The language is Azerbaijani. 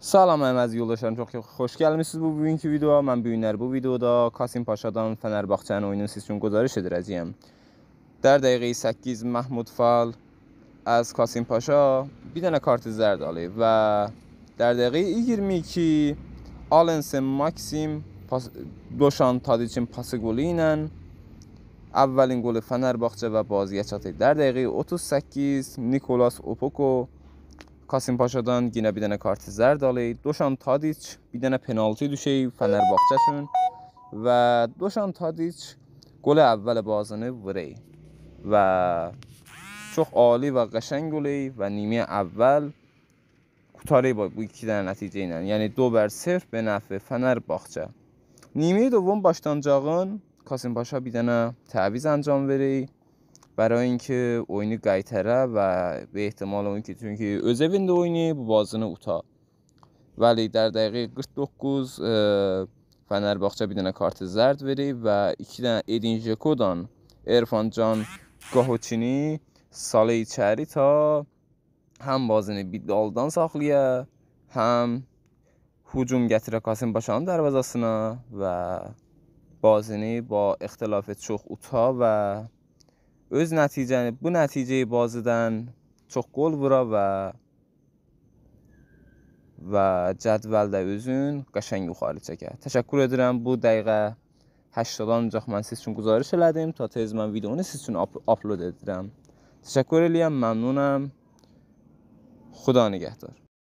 Salam mənim əziz yoldaşlarım, çox xoş gəlmisiniz bu bugünkü videoya. Mən bu günlər bu videoda Kasim Paşadan Fenerbahçenin oyununu sizin üçün göstəriş edəcəyəm. Dar dəqiqə 8 Mahmud Fal az Kasim Paşa bir dənə kart zərd alıb və dar dəqiqə 22 Alensen Maxim Doşan Tadicin pası qolu ilə əvvəlin qolu Fenerbahçe və baziyə çatıb. Dar dəqiqə 38 Nikolas Opoko Kasim Paşadan yine bir dənə kart zərd alıb. Doşan Tadic bir dənə penaltı düşəyib Fenerbahçe üçün və Doşan Tadic qolu əvvəl bazını vurur və çox ali və qəşəng qol və nimə əvvəl qutarıb bu iki dənə nəticə ilə. Yəni 2-0 be nəfi Fenerbahçe. Nimə dovom başlanacağın Kasim Paşa bir dənə təviz ancam verir. برای اینکه oyunu qaytara və به احتمال اون که çünki öz evində oynayıb bu bazını uta. Vəli در dəqiqə 49 Fenerbahçe bir dənə kartı zərd verib və 2 dənə Edin Dzekodan Erfan Can Qahoçini salı içəri ta həm bazını bir daldan saxlaya, həm hücum gətirə Kasim Paşanın darvazasına və bazını ba ixtilafı çox uta və öz nəticəni bu nəticəyi bazıdan çox qol vura və cədvəldə özün qəşəng yuxarı çəkər. Təşəkkür edirəm. Bu dəqiqə 80-dan ancaq mən siz üçün güzarış elədim. Ta tez mən videonu siz üçün upload edirəm. Təşəkkür edirəm, məmnunam. Xuda nigəhdar.